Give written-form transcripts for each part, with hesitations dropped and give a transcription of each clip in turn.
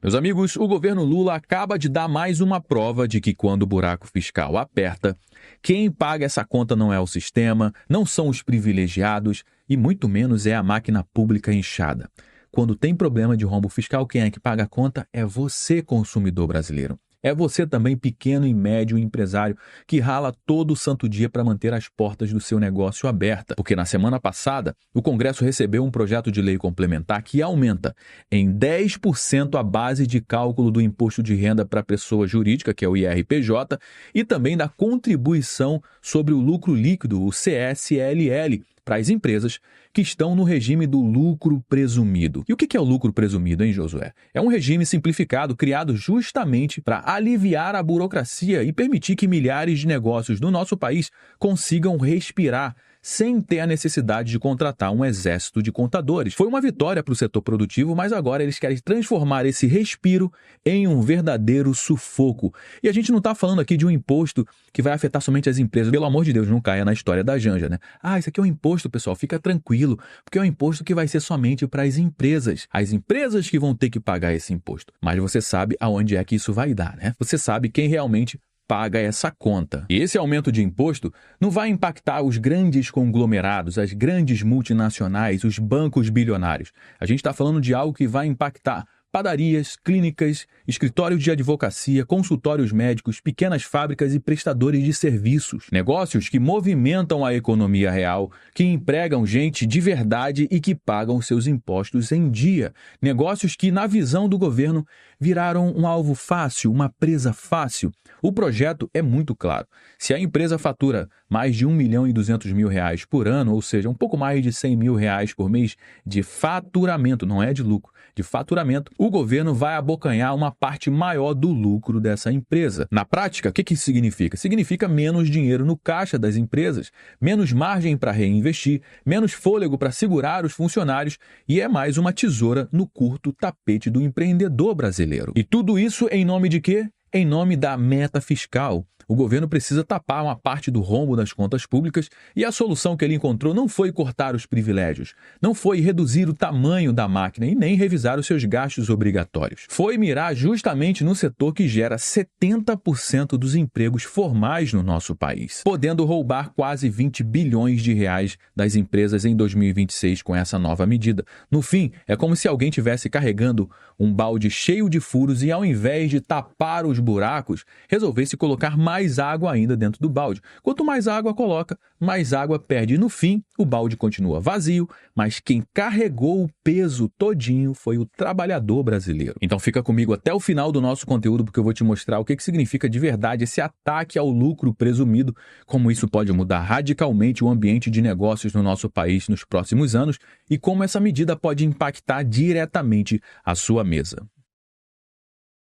Meus amigos, o governo Lula acaba de dar mais uma prova de que quando o buraco fiscal aperta, quem paga essa conta não é o sistema, não são os privilegiados e muito menos é a máquina pública inchada. Quando tem problema de rombo fiscal, quem é que paga a conta é você, consumidor brasileiro. É você também, pequeno e médio empresário, que rala todo santo dia para manter as portas do seu negócio abertas. Porque na semana passada, o Congresso recebeu um projeto de lei complementar que aumenta em 10% a base de cálculo do imposto de renda para a pessoa jurídica, que é o IRPJ, e também da contribuição sobre o lucro líquido, o CSLL, para as empresas que estão no regime do lucro presumido. E o que é o lucro presumido, hein, Josué? É um regime simplificado criado justamente para aliviar a burocracia e permitir que milhares de negócios do nosso país consigam respirar sem ter a necessidade de contratar um exército de contadores. Foi uma vitória para o setor produtivo, mas agora eles querem transformar esse respiro em um verdadeiro sufoco. E a gente não está falando aqui de um imposto que vai afetar somente as empresas. Pelo amor de Deus, não caia na história da Janja, né? Isso aqui é um imposto, pessoal, fica tranquilo, porque é um imposto que vai ser somente para as empresas. As empresas que vão ter que pagar esse imposto. Mas você sabe aonde é que isso vai dar, né? Você sabe quem realmente paga essa conta. E esse aumento de imposto não vai impactar os grandes conglomerados, as grandes multinacionais, os bancos bilionários. A gente está falando de algo que vai impactar padarias, clínicas, escritórios de advocacia, consultórios médicos, pequenas fábricas e prestadores de serviços. Negócios que movimentam a economia real, que empregam gente de verdade e que pagam seus impostos em dia. Negócios que, na visão do governo, viraram um alvo fácil, uma presa fácil. O projeto é muito claro. Se a empresa fatura mais de R$ 1.200.000 por ano, ou seja, um pouco mais de R$ 100 mil por mês de faturamento, não é de lucro, de faturamento, o governo vai abocanhar uma parte maior do lucro dessa empresa. Na prática, o que isso significa? Significa menos dinheiro no caixa das empresas, menos margem para reinvestir, menos fôlego para segurar os funcionários e é mais uma tesoura no curto tapete do empreendedor brasileiro. E tudo isso em nome de quê? Em nome da meta fiscal. O governo precisa tapar uma parte do rombo das contas públicas e a solução que ele encontrou não foi cortar os privilégios, não foi reduzir o tamanho da máquina e nem revisar os seus gastos obrigatórios. Foi mirar justamente no setor que gera 70% dos empregos formais no nosso país, podendo roubar quase 20 bilhões de reais das empresas em 2026 com essa nova medida. No fim, é como se alguém estivesse carregando um balde cheio de furos e ao invés de tapar os buracos, resolvesse colocar mais água ainda dentro do balde. Quanto mais água coloca, mais água perde. E no fim, o balde continua vazio, mas quem carregou o peso todinho foi o trabalhador brasileiro. Então fica comigo até o final do nosso conteúdo, porque eu vou te mostrar o que significa de verdade esse ataque ao lucro presumido, como isso pode mudar radicalmente o ambiente de negócios no nosso país nos próximos anos e como essa medida pode impactar diretamente a sua mesa.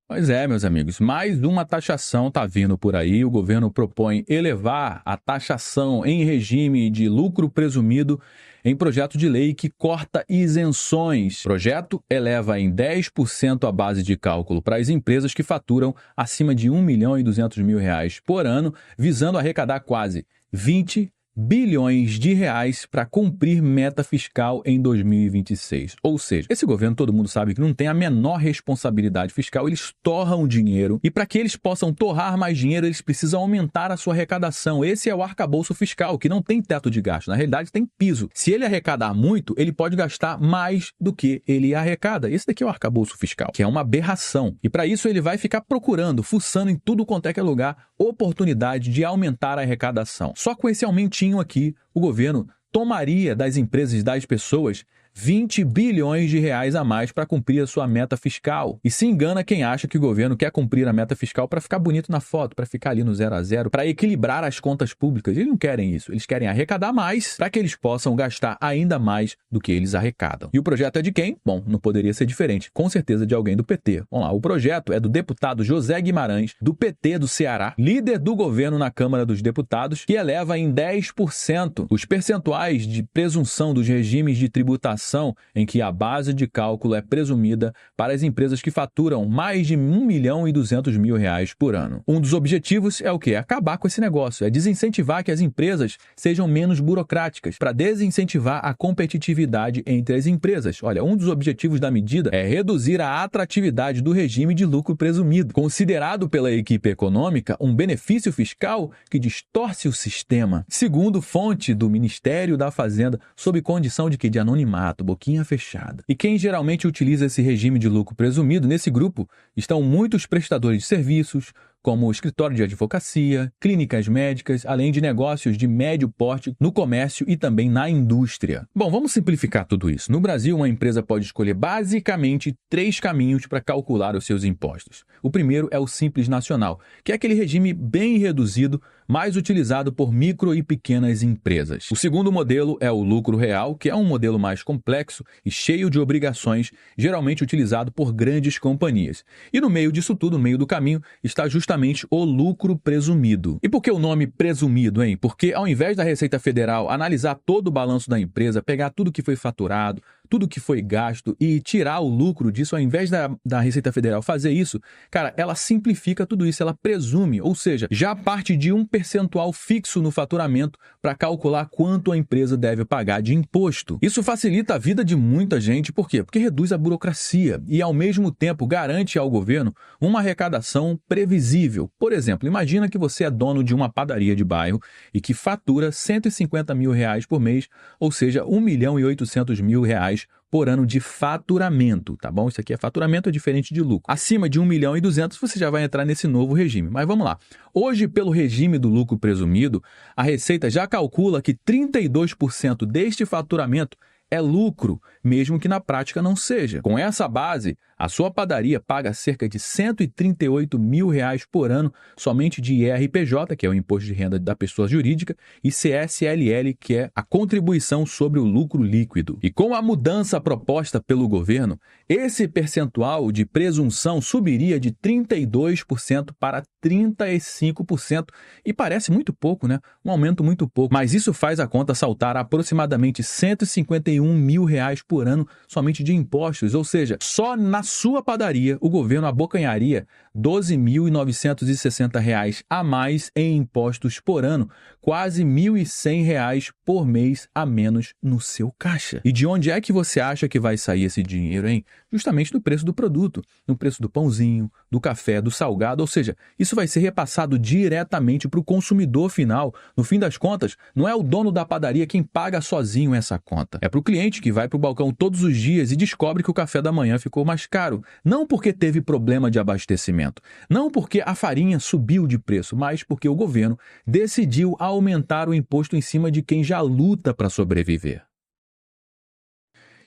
Pois é, meus amigos, mais uma taxação está vindo por aí. O governo propõe elevar a taxação em regime de lucro presumido em projeto de lei que corta isenções. O projeto eleva em 10% a base de cálculo para as empresas que faturam acima de R$ 1.200.000 por ano, visando arrecadar quase 20 bilhões de reais para cumprir meta fiscal em 2026. Ou seja, esse governo, todo mundo sabe que não tem a menor responsabilidade fiscal, eles torram dinheiro e para que eles possam torrar mais dinheiro, eles precisam aumentar a sua arrecadação. Esse é o arcabouço fiscal, que não tem teto de gasto, na realidade tem piso. Se ele arrecadar muito, ele pode gastar mais do que ele arrecada. Esse daqui é o arcabouço fiscal, que é uma aberração. E para isso ele vai ficar procurando, fuçando em tudo quanto é que é lugar, oportunidade de aumentar a arrecadação. Só com esse aumentinho aqui, o governo tomaria das empresas e das pessoas 20 bilhões de reais a mais para cumprir a sua meta fiscal. E se engana quem acha que o governo quer cumprir a meta fiscal para ficar bonito na foto, para ficar ali no 0 a 0, para equilibrar as contas públicas. Eles não querem isso. Eles querem arrecadar mais para que eles possam gastar ainda mais do que eles arrecadam. E o projeto é de quem? Bom, não poderia ser diferente. Com certeza de alguém do PT. Vamos lá, o projeto é do deputado José Guimarães, do PT do Ceará, líder do governo na Câmara dos Deputados, que eleva em 10% os percentuais de presunção dos regimes de tributação situação em que a base de cálculo é presumida para as empresas que faturam mais de R$1.200.000 por ano. Um dos objetivos é o quê? Acabar com esse negócio, é desincentivar que as empresas sejam menos burocráticas, para desincentivar a competitividade entre as empresas. Olha, um dos objetivos da medida é reduzir a atratividade do regime de lucro presumido, considerado pela equipe econômica um benefício fiscal que distorce o sistema. Segundo fonte do Ministério da Fazenda, sob condição de que de anonimato, boquinha fechada. E quem geralmente utiliza esse regime de lucro presumido, nesse grupo estão muitos prestadores de serviços, como escritório de advocacia, clínicas médicas, além de negócios de médio porte no comércio e também na indústria. Bom, vamos simplificar tudo isso. No Brasil, uma empresa pode escolher basicamente 3 caminhos para calcular os seus impostos. O primeiro é o Simples Nacional, que é aquele regime bem reduzido, mais utilizado por micro e pequenas empresas. O segundo modelo é o Lucro Real, que é um modelo mais complexo e cheio de obrigações, geralmente utilizado por grandes companhias. E no meio disso tudo, no meio do caminho, está justamente o lucro presumido. E por que o nome presumido, hein? Porque ao invés da Receita Federal analisar todo o balanço da empresa, pegar tudo que foi faturado, tudo que foi gasto e tirar o lucro disso, ao invés da Receita Federal fazer isso, cara, ela simplifica tudo isso, ela presume, ou seja, já parte de um percentual fixo no faturamento para calcular quanto a empresa deve pagar de imposto. Isso facilita a vida de muita gente, por quê? Porque reduz a burocracia e, ao mesmo tempo, garante ao governo uma arrecadação previsível. Por exemplo, imagina que você é dono de uma padaria de bairro e que fatura R$150.000 por mês, ou seja, R$1.800.000 por ano de faturamento, tá bom? Isso aqui é faturamento, é diferente de lucro. Acima de 1.200.000 você já vai entrar nesse novo regime. Mas vamos lá. Hoje, pelo regime do lucro presumido, a Receita já calcula que 32% deste faturamento é lucro, mesmo que na prática não seja. Com essa base, a sua padaria paga cerca de R$138.000 por ano somente de IRPJ, que é o Imposto de Renda da Pessoa Jurídica, e CSLL, que é a contribuição sobre o lucro líquido. E com a mudança proposta pelo governo, esse percentual de presunção subiria de 32% para 35%. E parece muito pouco, né? Um aumento muito pouco. Mas isso faz a conta saltar a aproximadamente R$151.000 por ano somente de impostos. Ou seja, só na sua padaria o governo abocanharia R$12.960 a mais em impostos por ano, quase R$1.100 por mês a menos no seu caixa. E de onde é que você acha que vai sair esse dinheiro, hein? Justamente do preço do produto, no preço do pãozinho, do café, do salgado, ou seja, isso vai ser repassado diretamente para o consumidor final. No fim das contas, não é o dono da padaria quem paga sozinho essa conta. É para o cliente que vai para o balcão todos os dias e descobre que o café da manhã ficou mais caro. Não porque teve problema de abastecimento, não porque a farinha subiu de preço, mas porque o governo decidiu aumentar o imposto em cima de quem já luta para sobreviver.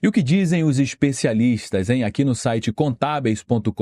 E o que dizem os especialistas, hein? Aqui no site contábeis.com.br,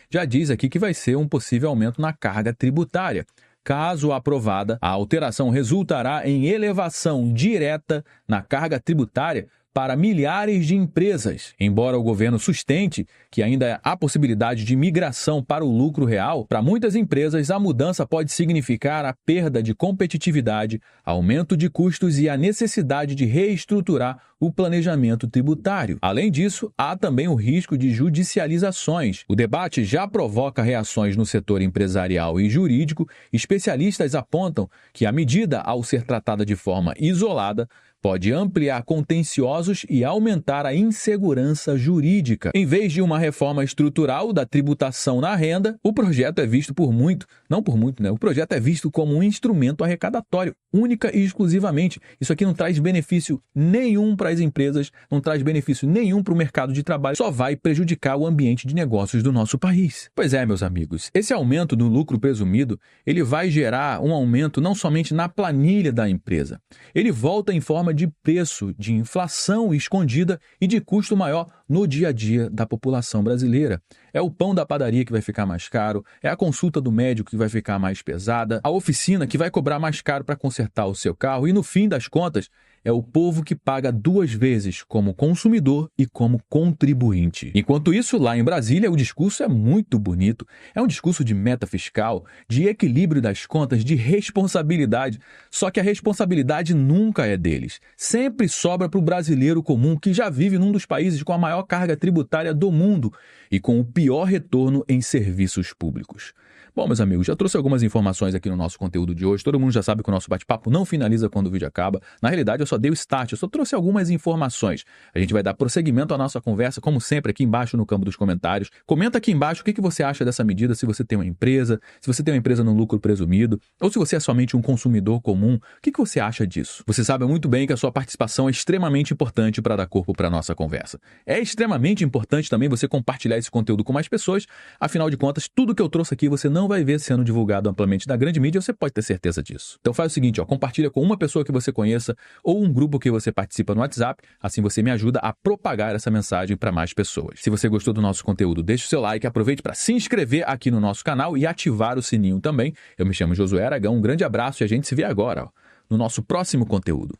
já diz aqui que vai ser um possível aumento na carga tributária. Caso aprovada, a alteração resultará em elevação direta na carga tributária para milhares de empresas. Embora o governo sustente que ainda há possibilidade de migração para o lucro real, para muitas empresas a mudança pode significar a perda de competitividade, aumento de custos e a necessidade de reestruturar o planejamento tributário. Além disso, há também o risco de judicializações. O debate já provoca reações no setor empresarial e jurídico. Especialistas apontam que a medida, ao ser tratada de forma isolada, pode ampliar contenciosos e aumentar a insegurança jurídica. Em vez de uma reforma estrutural da tributação na renda, o projeto é visto o projeto é visto como um instrumento arrecadatório, única e exclusivamente. Isso aqui não traz benefício nenhum para as empresas, não traz benefício nenhum para o mercado de trabalho, só vai prejudicar o ambiente de negócios do nosso país. Pois é, meus amigos, esse aumento do lucro presumido, ele vai gerar um aumento não somente na planilha da empresa, ele volta em forma de preço, de inflação escondida e de custo maior no dia a dia da população brasileira. É o pão da padaria que vai ficar mais caro, é a consulta do médico que vai ficar mais pesada, a oficina que vai cobrar mais caro para consertar o seu carro e, no fim das contas, é o povo que paga 2 vezes como consumidor e como contribuinte. Enquanto isso, lá em Brasília, o discurso é muito bonito. É um discurso de meta fiscal, de equilíbrio das contas, de responsabilidade. Só que a responsabilidade nunca é deles. Sempre sobra para o brasileiro comum que já vive num dos países com a maior carga tributária do mundo e com o pior retorno em serviços públicos. Bom, meus amigos, já trouxe algumas informações aqui no nosso conteúdo de hoje. Todo mundo já sabe que o nosso bate-papo não finaliza quando o vídeo acaba. Na realidade, eu só dei o start, eu só trouxe algumas informações. A gente vai dar prosseguimento à nossa conversa, como sempre, aqui embaixo no campo dos comentários. Comenta aqui embaixo o que você acha dessa medida, se você tem uma empresa, se você tem uma empresa no lucro presumido, ou se você é somente um consumidor comum. O que você acha disso? Você sabe muito bem que a sua participação é extremamente importante para dar corpo para a nossa conversa. É extremamente importante também você compartilhar esse conteúdo com mais pessoas. Afinal de contas, tudo que eu trouxe aqui você não vai ver sendo divulgado amplamente na grande mídia, você pode ter certeza disso. Então faz o seguinte, compartilha com uma pessoa que você conheça ou um grupo que você participa no WhatsApp, assim você me ajuda a propagar essa mensagem para mais pessoas. Se você gostou do nosso conteúdo, deixa o seu like, aproveite para se inscrever aqui no nosso canal e ativar o sininho também. Eu me chamo Josué Aragão, um grande abraço e a gente se vê agora no nosso próximo conteúdo.